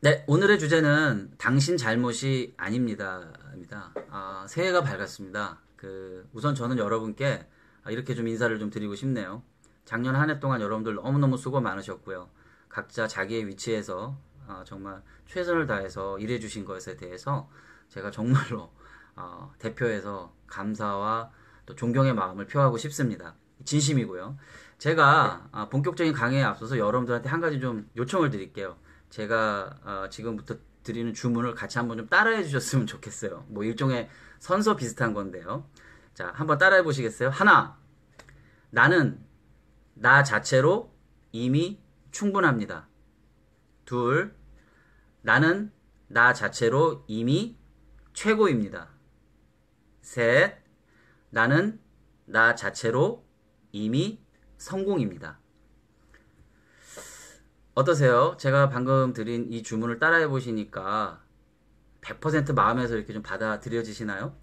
네, 오늘의 주제는 당신 잘못이 아닙니다. 새해가 밝았습니다. 우선 저는 여러분께 이렇게 좀 인사를 좀 드리고 싶네요. 작년 한 해 동안 여러분들 너무너무 수고 많으셨고요. 각자 자기의 위치에서 정말 최선을 다해서 일해주신 것에 대해서 제가 정말로 대표해서 감사와 또 존경의 마음을 표하고 싶습니다. 진심이고요. 제가 본격적인 강의에 앞서서 여러분들한테 한 가지 좀 요청을 드릴게요. 제가 지금부터 드리는 주문을 같이 한번 좀 따라해 주셨으면 좋겠어요. 뭐 일종의 선서 비슷한 건데요. 자, 한번 따라해 보시겠어요? 하나, 나는 나 자체로 이미 충분합니다. 둘, 나는 나 자체로 이미 최고입니다. 셋, 나는 나 자체로 이미 성공입니다. 어떠세요? 제가 방금 드린 이 주문을 따라해 보시니까 100% 마음에서 이렇게 좀 받아들여지시나요?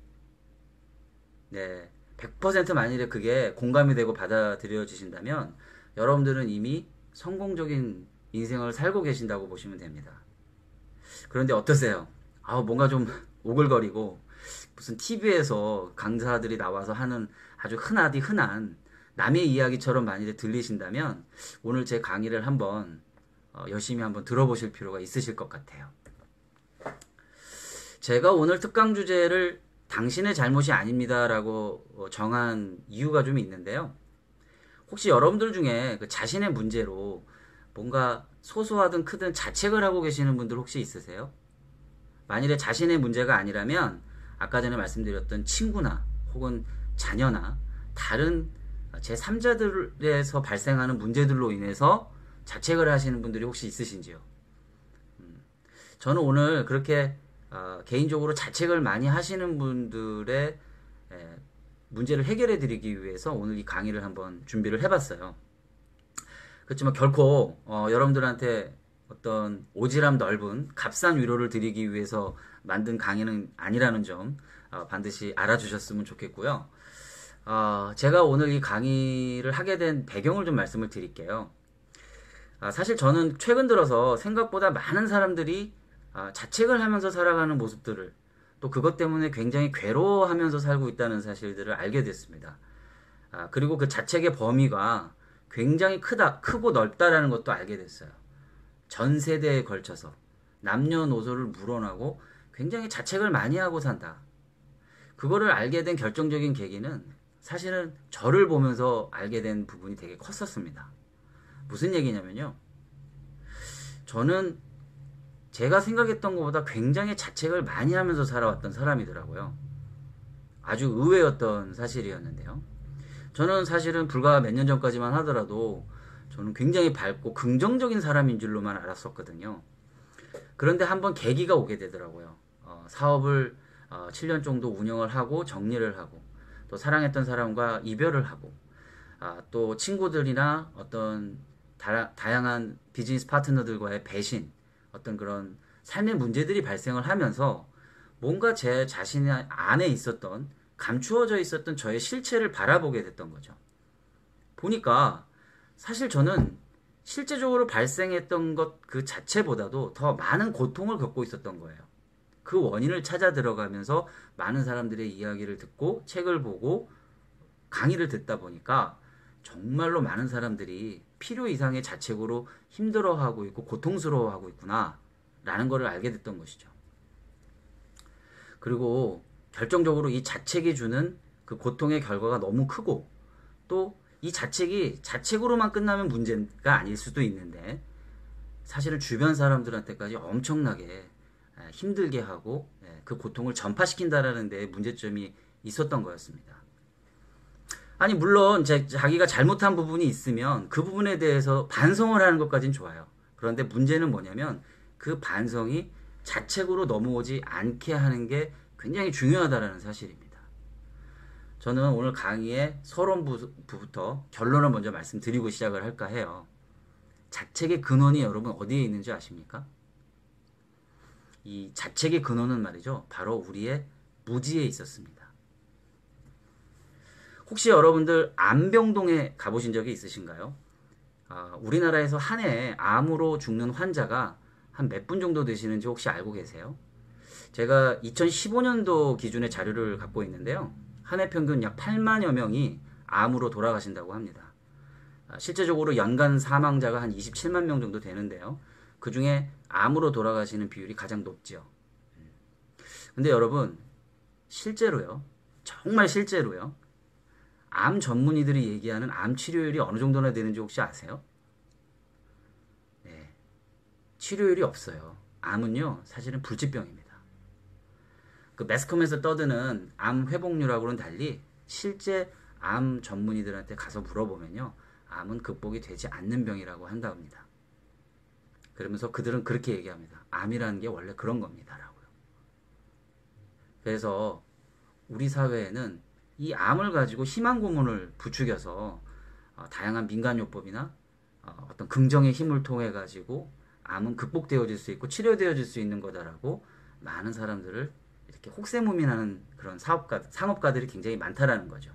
네. 100% 만일에 그게 공감이 되고 받아들여지신다면 여러분들은 이미 성공적인 인생을 살고 계신다고 보시면 됩니다. 그런데 어떠세요? 뭔가 좀 오글거리고 무슨 TV에서 강사들이 나와서 하는 아주 흔한 남의 이야기처럼 만일에 들리신다면 오늘 제 강의를 한번 열심히 한번 들어보실 필요가 있으실 것 같아요. 제가 오늘 특강 주제를 당신의 잘못이 아닙니다라고 정한 이유가 좀 있는데요. 혹시 여러분들 중에 그 자신의 문제로 뭔가 소소하든 크든 자책을 하고 계시는 분들 혹시 있으세요? 만일에 자신의 문제가 아니라면 아까 전에 말씀드렸던 친구나 혹은 자녀나 다른 제3자들에서 발생하는 문제들로 인해서 자책을 하시는 분들이 혹시 있으신지요? 저는 오늘 그렇게 개인적으로 자책을 많이 하시는 분들의 문제를 해결해 드리기 위해서 오늘 이 강의를 한번 준비를 해봤어요. 그렇지만 결코 여러분들한테 어떤 오지랖 넓은 값싼 위로를 드리기 위해서 만든 강의는 아니라는 점 반드시 알아주셨으면 좋겠고요. 제가 오늘 이 강의를 하게 된 배경을 좀 말씀을 드릴게요. 사실 저는 최근 들어서 생각보다 많은 사람들이 자책을 하면서 살아가는 모습들을 또 그것 때문에 굉장히 괴로워하면서 살고 있다는 사실들을 알게 됐습니다. 그리고 그 자책의 범위가 굉장히 크고 넓다라는 것도 알게 됐어요. 전 세대에 걸쳐서 남녀노소를 물어나고 굉장히 자책을 많이 하고 산다. 그거를 알게 된 결정적인 계기는 사실은 저를 보면서 알게 된 부분이 되게 컸었습니다. 무슨 얘기냐면요. 저는 제가 생각했던 것보다 굉장히 자책을 많이 하면서 살아왔던 사람이더라고요. 아주 의외였던 사실이었는데요. 저는 사실은 불과 몇 년 전까지만 하더라도 저는 굉장히 밝고 긍정적인 사람인 줄로만 알았었거든요. 그런데 한번 계기가 오게 되더라고요. 사업을 7년 정도 운영을 하고 정리를 하고 또 사랑했던 사람과 이별을 하고 또 친구들이나 어떤 다양한 비즈니스 파트너들과의 배신, 어떤 그런 삶의 문제들이 발생을 하면서 뭔가 제 자신 안에 있었던 감추어져 있었던 저의 실체를 바라보게 됐던 거죠. 보니까 사실 저는 실제적으로 발생했던 것 그 자체보다도 더 많은 고통을 겪고 있었던 거예요. 그 원인을 찾아 들어가면서 많은 사람들의 이야기를 듣고 책을 보고 강의를 듣다 보니까 정말로 많은 사람들이 필요 이상의 자책으로 힘들어하고 있고 고통스러워하고 있구나 라는 것을 알게 됐던 것이죠. 그리고 결정적으로 이 자책이 주는 그 고통의 결과가 너무 크고 또 이 자책이 자책으로만 끝나면 문제가 아닐 수도 있는데 사실은 주변 사람들한테까지 엄청나게 힘들게 하고 그 고통을 전파시킨다라는 데 문제점이 있었던 거였습니다. 아니 물론 자기가 잘못한 부분이 있으면 그 부분에 대해서 반성을 하는 것까지는 좋아요. 그런데 문제는 뭐냐면 그 반성이 자책으로 넘어오지 않게 하는 게 굉장히 중요하다는 사실입니다. 저는 오늘 강의의 서론부부터 결론을 먼저 말씀드리고 시작을 할까 해요. 자책의 근원이 여러분 어디에 있는지 아십니까? 이 자책의 근원은 말이죠. 바로 우리의 무지에 있었습니다. 혹시 여러분들 안병동에 가보신 적이 있으신가요? 우리나라에서 한 해에 암으로 죽는 환자가 한 몇 분 정도 드시는지 혹시 알고 계세요? 제가 2015년도 기준의 자료를 갖고 있는데요. 한 해 평균 약 8만여 명이 암으로 돌아가신다고 합니다. 실제적으로 연간 사망자가 한 27만 명 정도 되는데요. 그 중에 암으로 돌아가시는 비율이 가장 높죠. 근데 여러분, 실제로요. 정말 실제로요. 암 전문의들이 얘기하는 암 치료율이 어느 정도나 되는지 혹시 아세요? 네. 치료율이 없어요. 암은요, 사실은 불치병입니다. 그 매스컴에서 떠드는 암 회복률하고는 달리 실제 암 전문의들한테 가서 물어보면요. 암은 극복이 되지 않는 병이라고 한답니다. 그러면서 그들은 그렇게 얘기합니다. 암이라는 게 원래 그런 겁니다. 라고요. 그래서 우리 사회에는 이 암을 가지고 희망 고문을 부추겨서 다양한 민간요법이나 어떤 긍정의 힘을 통해 가지고 암은 극복되어질 수 있고 치료되어질 수 있는 거다라고 많은 사람들을 이렇게 혹세무민하는 그런 상업가들이 굉장히 많다라는 거죠.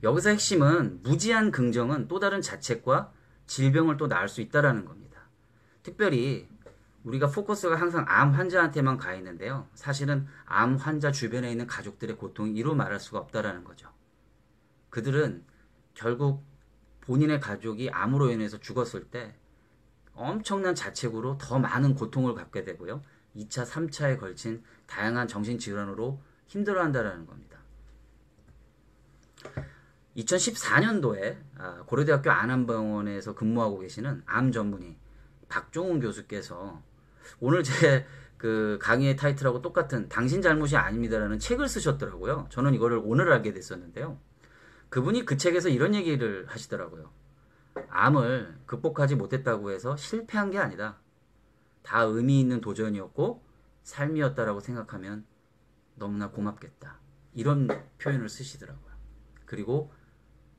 여기서 핵심은 무지한 긍정은 또 다른 자책과 질병을 또 낳을 수 있다라는 겁니다. 특별히 우리가 포커스가 항상 암 환자한테만 가 있는데요. 사실은 암 환자 주변에 있는 가족들의 고통이 이루 말할 수가 없다라는 거죠. 그들은 결국 본인의 가족이 암으로 인해서 죽었을 때 엄청난 자책으로 더 많은 고통을 갖게 되고요. 2차, 3차에 걸친 다양한 정신질환으로 힘들어한다라는 겁니다. 2014년도에 고려대학교 안암병원에서 근무하고 계시는 암 전문의 박종훈 교수께서 오늘 제 그 강의의 타이틀하고 똑같은 당신 잘못이 아닙니다라는 책을 쓰셨더라고요. 저는 이거를 오늘 알게 됐었는데요. 그분이 그 책에서 이런 얘기를 하시더라고요. 암을 극복하지 못했다고 해서 실패한 게 아니다. 다 의미 있는 도전이었고 삶이었다라고 생각하면 너무나 고맙겠다. 이런 표현을 쓰시더라고요. 그리고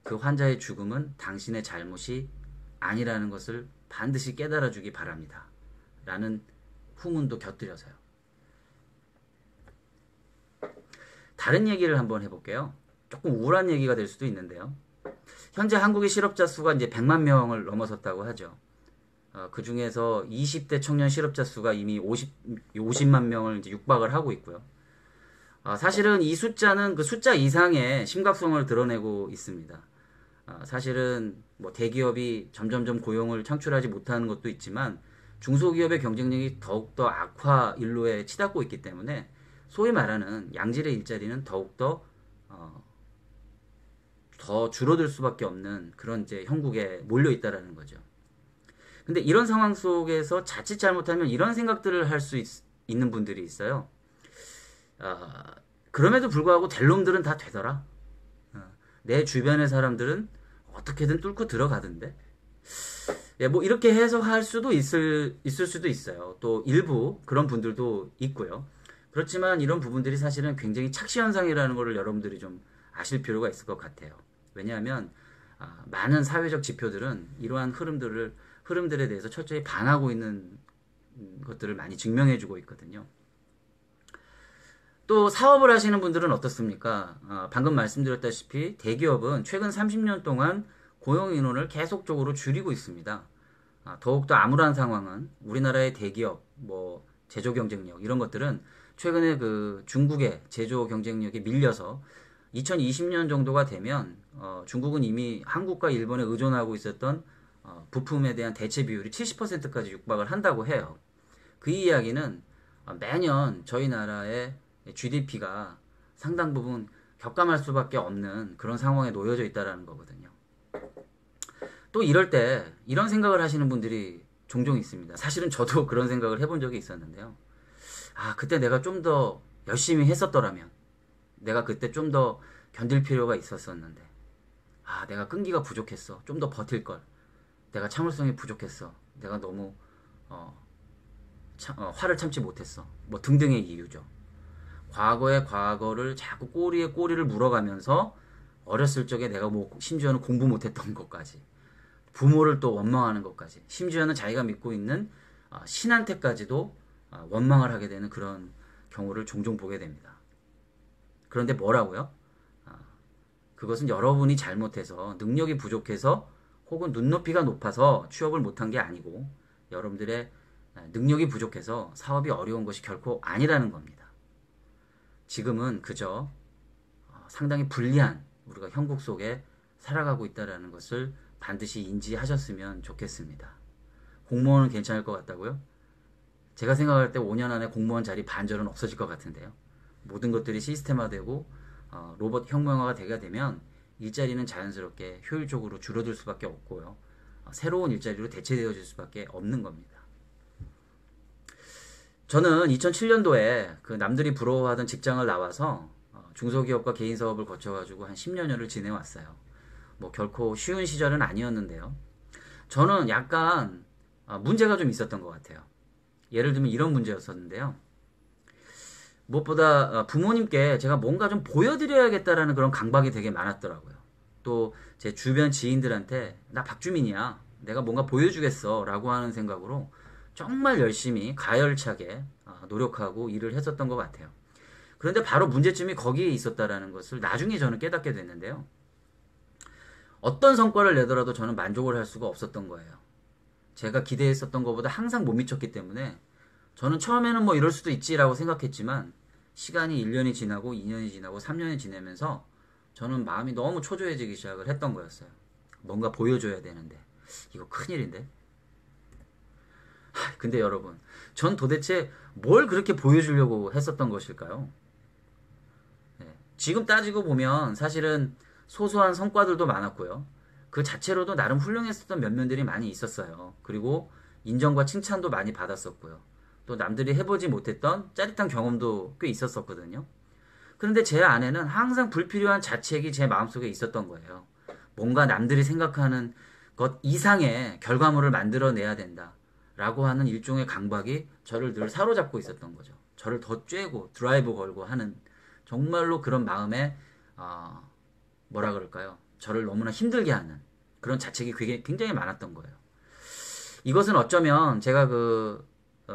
그 환자의 죽음은 당신의 잘못이 아니라는 것을 반드시 깨달아 주기 바랍니다. 라는 후문도 곁들여서요. 다른 얘기를 한번 해볼게요. 조금 우울한 얘기가 될 수도 있는데요. 현재 한국의 실업자 수가 이제 100만 명을 넘어섰다고 하죠. 그 중에서 20대 청년 실업자 수가 이미 50만 명을 이제 육박을 하고 있고요. 사실은 이 숫자는 그 숫자 이상의 심각성을 드러내고 있습니다. 사실은 뭐 대기업이 점점점 고용을 창출하지 못하는 것도 있지만 중소기업의 경쟁력이 더욱더 악화 일로에 치닫고 있기 때문에 소위 말하는 양질의 일자리는 더욱더 더 줄어들 수밖에 없는 그런 이제 형국에 몰려 있다라는 거죠. 근데 이런 상황 속에서 자칫 잘못하면 이런 생각들을 할 수 있는 분들이 있어요. 그럼에도 불구하고 될 놈들은 다 되더라. 내 주변의 사람들은 어떻게든 뚫고 들어가던데. 예, 뭐 이렇게 해석할 수도 있을 수도 있어요. 또 일부 그런 분들도 있고요. 그렇지만 이런 부분들이 사실은 굉장히 착시현상이라는 것을 여러분들이 좀 아실 필요가 있을 것 같아요. 왜냐하면 많은 사회적 지표들은 이러한 흐름들에 대해서 철저히 반하고 있는 것들을 많이 증명해주고 있거든요. 또 사업을 하시는 분들은 어떻습니까? 방금 말씀드렸다시피 대기업은 최근 30년 동안 고용 인원을 계속적으로 줄이고 있습니다. 더욱더 암울한 상황은 우리나라의 대기업, 뭐 제조 경쟁력 이런 것들은 최근에 그 중국의 제조 경쟁력이 밀려서 2020년 정도가 되면 중국은 이미 한국과 일본에 의존하고 있었던 부품에 대한 대체 비율이 70%까지 육박을 한다고 해요. 그 이야기는 매년 저희 나라의 GDP가 상당 부분 격감할 수밖에 없는 그런 상황에 놓여져 있다는 거거든요. 또 이럴 때 이런 생각을 하시는 분들이 종종 있습니다. 사실은 저도 그런 생각을 해본 적이 있었는데요. 그때 내가 좀 더 열심히 했었더라면, 내가 그때 좀 더 견딜 필요가 있었었는데, 내가 끈기가 부족했어. 좀 더 버틸 걸. 내가 참을성이 부족했어. 내가 너무 화를 참지 못했어. 뭐 등등의 이유죠. 과거의 과거를 자꾸 꼬리에 꼬리를 물어가면서 어렸을 적에 내가 뭐 심지어는 공부 못했던 것까지, 부모를 또 원망하는 것까지, 심지어는 자기가 믿고 있는 신한테까지도 원망을 하게 되는 그런 경우를 종종 보게 됩니다. 그런데 뭐라고요? 그것은 여러분이 잘못해서 능력이 부족해서 혹은 눈높이가 높아서 취업을 못한 게 아니고 여러분들의 능력이 부족해서 사업이 어려운 것이 결코 아니라는 겁니다. 지금은 그저 상당히 불리한 우리가 형국 속에 살아가고 있다는 것을 반드시 인지하셨으면 좋겠습니다. 공무원은 괜찮을 것 같다고요? 제가 생각할 때 5년 안에 공무원 자리 반절은 없어질 것 같은데요. 모든 것들이 시스템화되고 로봇 혁명화가 되게 되면 일자리는 자연스럽게 효율적으로 줄어들 수밖에 없고요. 새로운 일자리로 대체되어질 수밖에 없는 겁니다. 저는 2007년도에 그 남들이 부러워하던 직장을 나와서 중소기업과 개인사업을 거쳐가지고 한 10년여를 지내왔어요. 뭐 결코 쉬운 시절은 아니었는데요. 저는 약간 문제가 좀 있었던 것 같아요. 예를 들면 이런 문제였었는데요. 무엇보다 부모님께 제가 뭔가 좀 보여드려야겠다라는 그런 강박이 되게 많았더라고요. 또 제 주변 지인들한테 나 박주민이야. 내가 뭔가 보여주겠어 라고 하는 생각으로 정말 열심히 가열차게 노력하고 일을 했었던 것 같아요. 그런데 바로 문제점이 거기에 있었다라는 것을 나중에 저는 깨닫게 됐는데요. 어떤 성과를 내더라도 저는 만족을 할 수가 없었던 거예요. 제가 기대했었던 것보다 항상 못 미쳤기 때문에 저는 처음에는 뭐 이럴 수도 있지라고 생각했지만 시간이 1년이 지나고 2년이 지나고 3년이 지나면서 저는 마음이 너무 초조해지기 시작을 했던 거였어요. 뭔가 보여줘야 되는데 이거 큰일인데. 근데 여러분, 전 도대체 뭘 그렇게 보여주려고 했었던 것일까요? 네. 지금 따지고 보면 사실은 소소한 성과들도 많았고요. 그 자체로도 나름 훌륭했었던 면면들이 많이 있었어요. 그리고 인정과 칭찬도 많이 받았었고요. 또 남들이 해보지 못했던 짜릿한 경험도 꽤 있었었거든요. 그런데 제 안에는 항상 불필요한 자책이 제 마음속에 있었던 거예요. 뭔가 남들이 생각하는 것 이상의 결과물을 만들어내야 된다. 라고 하는 일종의 강박이 저를 늘 사로잡고 있었던 거죠. 저를 더 쬐고 드라이브 걸고 하는 정말로 그런 마음에 뭐라 그럴까요? 저를 너무나 힘들게 하는 그런 자책이 굉장히 많았던 거예요. 이것은 어쩌면 제가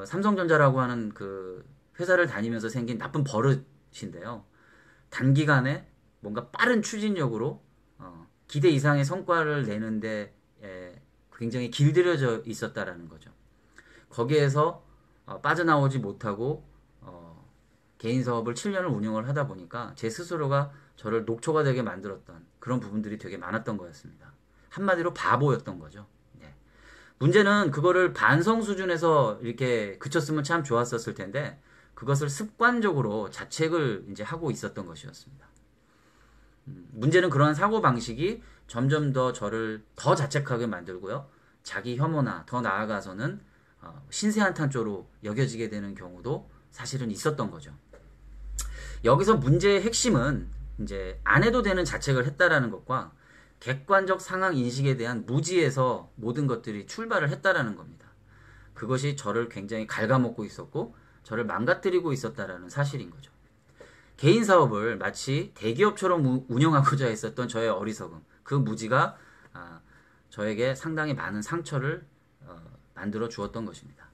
삼성전자라고 하는 그 회사를 다니면서 생긴 나쁜 버릇인데요. 단기간에 뭔가 빠른 추진력으로 기대 이상의 성과를 내는데 굉장히 길들여져 있었다라는 거죠. 거기에서 빠져나오지 못하고 개인 사업을 7년을 운영을 하다 보니까 제 스스로가 저를 녹초가 되게 만들었던 그런 부분들이 되게 많았던 거였습니다. 한마디로 바보였던 거죠. 네. 문제는 그거를 반성 수준에서 이렇게 그쳤으면 참 좋았었을 텐데 그것을 습관적으로 자책을 이제 하고 있었던 것이었습니다. 문제는 그러한 사고 방식이 점점 더 저를 더 자책하게 만들고요. 자기 혐오나 더 나아가서는 신세한탄조로 여겨지게 되는 경우도 사실은 있었던 거죠. 여기서 문제의 핵심은 이제 안 해도 되는 자책을 했다라는 것과 객관적 상황 인식에 대한 무지에서 모든 것들이 출발을 했다라는 겁니다. 그것이 저를 굉장히 갉아먹고 있었고 저를 망가뜨리고 있었다라는 사실인 거죠. 개인 사업을 마치 대기업처럼 운영하고자 했었던 저의 어리석음, 그 무지가 저에게 상당히 많은 상처를 만들어 주었던 것입니다.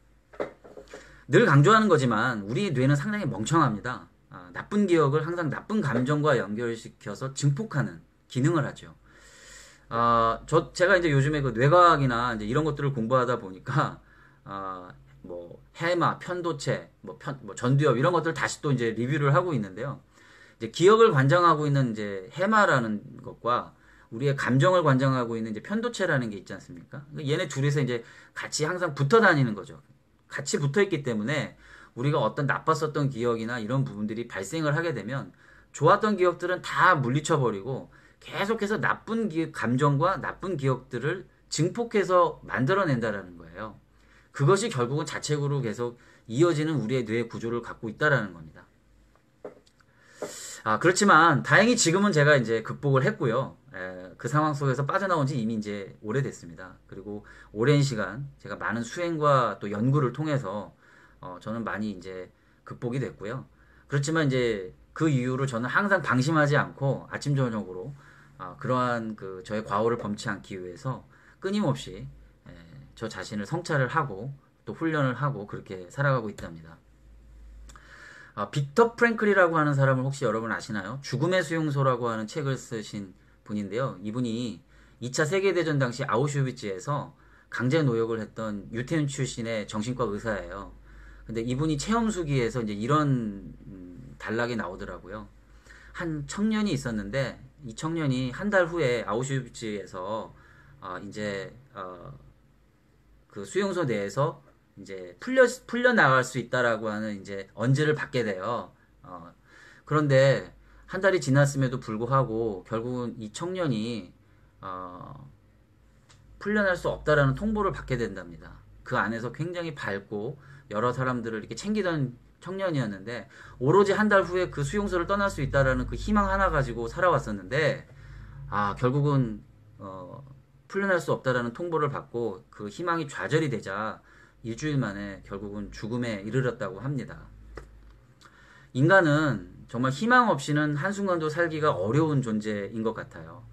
늘 강조하는 거지만 우리 뇌는 상당히 멍청합니다. 나쁜 기억을 항상 나쁜 감정과 연결시켜서 증폭하는 기능을 하죠. 제가 이제 요즘에 그 뇌과학이나 이제 이런 것들을 공부하다 보니까 뭐 해마, 편도체, 뭐 전두엽 이런 것들 다시 또 이제 리뷰를 하고 있는데요. 이제 기억을 관장하고 있는 이제 해마라는 것과 우리의 감정을 관장하고 있는 이제 편도체라는 게 있지 않습니까? 얘네 둘이서 이제 같이 항상 붙어 다니는 거죠. 같이 붙어 있기 때문에 우리가 어떤 나빴었던 기억이나 이런 부분들이 발생을 하게 되면 좋았던 기억들은 다 물리쳐 버리고 계속해서 나쁜 감정과 나쁜 기억들을 증폭해서 만들어낸다라는 거예요. 그것이 결국은 자책으로 계속 이어지는 우리의 뇌 구조를 갖고 있다라는 겁니다. 그렇지만 다행히 지금은 제가 이제 극복을 했고요. 그 상황 속에서 빠져나온 지 이미 이제 오래됐습니다. 그리고 오랜 시간 제가 많은 수행과 또 연구를 통해서 저는 많이 이제 극복이 됐고요. 그렇지만 이제 그 이후로 저는 항상 방심하지 않고 아침 저녁으로 그러한 그 저의 과오를 범치 않기 위해서 끊임없이 저 자신을 성찰을 하고 또 훈련을 하고 그렇게 살아가고 있답니다. 빅터 프랭클이라고 하는 사람을 혹시 여러분 아시나요? 죽음의 수용소라고 하는 책을 쓰신 분인데요. 이분이 2차 세계대전 당시 아우슈비츠에서 강제 노역을 했던 유태인 출신의 정신과 의사예요. 근데 이분이 체험수기에서 이제 이런 단락이 나오더라고요. 한 청년이 있었는데 이 청년이 한 달 후에 아우슈비츠에서 이제 그 수용소 내에서 이제 풀려 나갈 수 있다라고 하는 이제 언지를 받게 돼요. 그런데 한 달이 지났음에도 불구하고 결국은 이 청년이 풀려날 수 없다라는 통보를 받게 된답니다. 그 안에서 굉장히 밝고 여러 사람들을 이렇게 챙기던 청년이었는데 오로지 한 달 후에 그 수용소를 떠날 수 있다라는 그 희망 하나 가지고 살아왔었는데 결국은 풀려날 수 없다라는 통보를 받고 그 희망이 좌절이 되자 일주일 만에 결국은 죽음에 이르렀다고 합니다. 인간은 정말 희망 없이는 한순간도 살기가 어려운 존재인 것 같아요.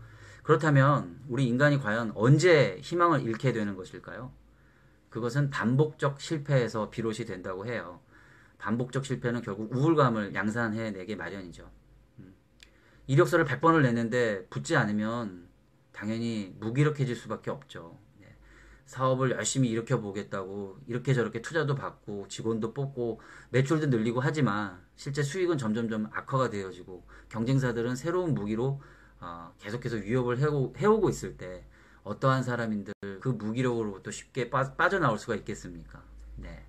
그렇다면 우리 인간이 과연 언제 희망을 잃게 되는 것일까요? 그것은 반복적 실패에서 비롯이 된다고 해요. 반복적 실패는 결국 우울감을 양산해내게 마련이죠. 이력서를 100번을 냈는데 붙지 않으면 당연히 무기력해질 수밖에 없죠. 사업을 열심히 일으켜보겠다고 이렇게 저렇게 투자도 받고 직원도 뽑고 매출도 늘리고 하지만 실제 수익은 점점점 악화가 되어지고 경쟁사들은 새로운 무기로 계속해서 위협을 해오고 있을 때 어떠한 사람인들 그 무기력으로부터 쉽게 빠져나올 수가 있겠습니까? 네.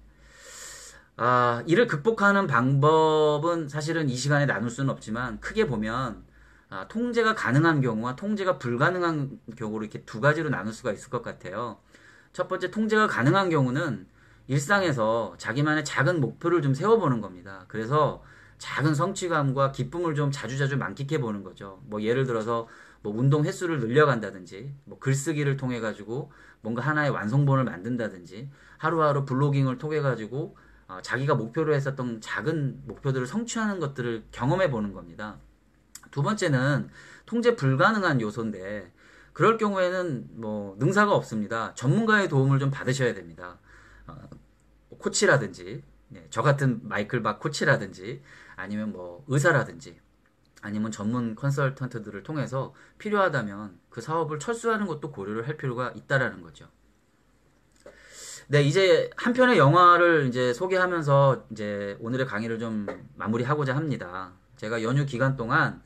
이를 극복하는 방법은 사실은 이 시간에 나눌 수는 없지만 크게 보면 통제가 가능한 경우와 통제가 불가능한 경우로 이렇게 두 가지로 나눌 수가 있을 것 같아요. 첫 번째 통제가 가능한 경우는 일상에서 자기만의 작은 목표를 좀 세워보는 겁니다. 그래서 작은 성취감과 기쁨을 좀 자주자주 만끽해 보는 거죠. 뭐 예를 들어서 뭐 운동 횟수를 늘려간다든지 뭐 글쓰기를 통해 가지고 뭔가 하나의 완성본을 만든다든지 하루하루 블로깅을 통해 가지고 자기가 목표로 했었던 작은 목표들을 성취하는 것들을 경험해 보는 겁니다. 두 번째는 통제 불가능한 요소인데 그럴 경우에는 뭐 능사가 없습니다. 전문가의 도움을 좀 받으셔야 됩니다. 코치라든지 저 같은 마이클 박 코치라든지 아니면 뭐 의사라든지 아니면 전문 컨설턴트들을 통해서 필요하다면 그 사업을 철수하는 것도 고려를 할 필요가 있다라는 거죠. 네, 이제 한 편의 영화를 이제 소개하면서 이제 오늘의 강의를 좀 마무리하고자 합니다. 제가 연휴 기간 동안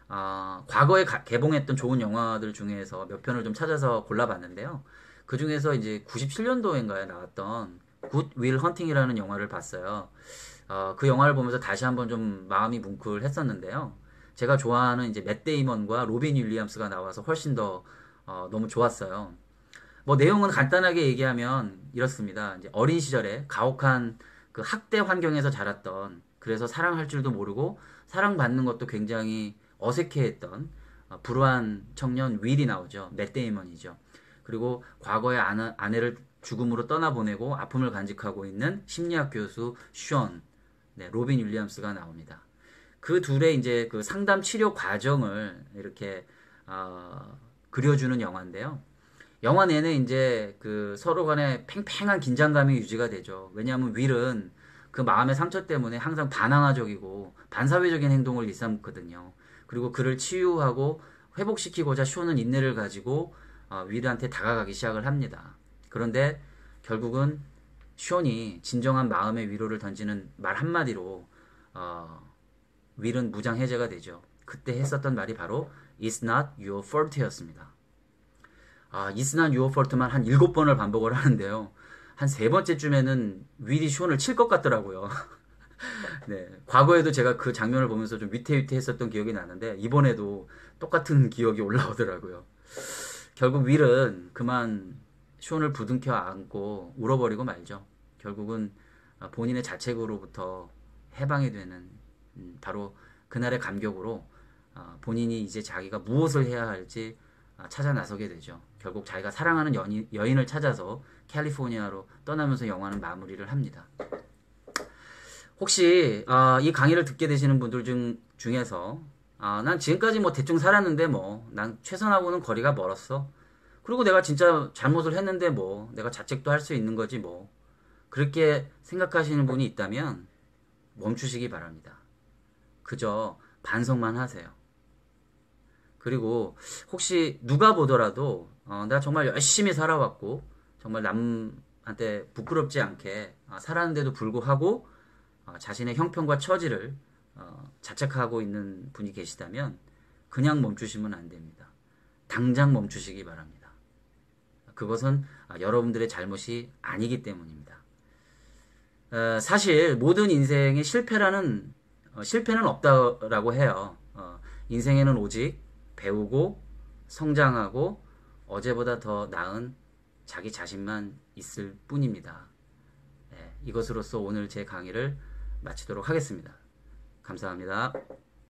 과거에 개봉했던 좋은 영화들 중에서 몇 편을 좀 찾아서 골라봤는데요. 그 중에서 이제 97년도인가에 나왔던 굿 윌 헌팅이라는 영화를 봤어요. 그 영화를 보면서 다시 한번 좀 마음이 뭉클했었는데요. 제가 좋아하는 이제 맷 데이먼과 로빈 윌리엄스가 나와서 훨씬 더 너무 좋았어요. 뭐 내용은 간단하게 얘기하면 이렇습니다. 이제 어린 시절에 가혹한 그 학대 환경에서 자랐던 그래서 사랑할 줄도 모르고 사랑받는 것도 굉장히 어색해했던 불우한 청년 윌이 나오죠. 맷 데이먼이죠. 그리고 과거의 아내를 죽음으로 떠나보내고 아픔을 간직하고 있는 심리학 교수 션, 로빈 윌리엄스가 나옵니다. 그 둘의 이제 그 상담 치료 과정을 이렇게 그려주는 영화인데요. 영화 내내 이제 그 서로 간에 팽팽한 긴장감이 유지가 되죠. 왜냐하면 윌은 그 마음의 상처 때문에 항상 반항아적이고 반사회적인 행동을 일삼거든요. 그리고 그를 치유하고 회복시키고자 쇼는 인내를 가지고 윌한테 다가가기 시작을 합니다. 그런데 결국은 쇼이 진정한 마음의 위로를 던지는 말 한마디로 윌은 무장 해제가 되죠. 그때 했었던 말이 바로 It's not your fault였습니다. It's not your fault만 한 7번을 반복을 하는데요. 한 3번째쯤에는 윌이 쇼를 칠 것 같더라고요. 네, 과거에도 제가 그 장면을 보면서 좀 위태위태했었던 기억이 나는데 이번에도 똑같은 기억이 올라오더라고요. 결국 윌은 그만 쇼를 부둥켜 안고 울어버리고 말죠. 결국은 본인의 자책으로부터 해방이 되는 바로 그날의 감격으로 본인이 이제 자기가 무엇을 해야 할지 찾아 나서게 되죠. 결국 자기가 사랑하는 여인을 찾아서 캘리포니아로 떠나면서 영화는 마무리를 합니다. 혹시 이 강의를 듣게 되시는 분들 중에서 난 지금까지 뭐 대충 살았는데 뭐 난 최선하고는 거리가 멀었어. 그리고 내가 진짜 잘못을 했는데 뭐 내가 자책도 할 수 있는 거지 뭐 그렇게 생각하시는 분이 있다면 멈추시기 바랍니다. 그저 반성만 하세요. 그리고 혹시 누가 보더라도 나 정말 열심히 살아왔고 정말 남한테 부끄럽지 않게 살았는데도 불구하고 자신의 형편과 처지를 자책하고 있는 분이 계시다면 그냥 멈추시면 안 됩니다. 당장 멈추시기 바랍니다. 그것은 여러분들의 잘못이 아니기 때문입니다. 사실 모든 인생에 실패는 없다라고 해요. 인생에는 오직 배우고 성장하고 어제보다 더 나은 자기 자신만 있을 뿐입니다. 이것으로써 오늘 제 강의를 마치도록 하겠습니다. 감사합니다.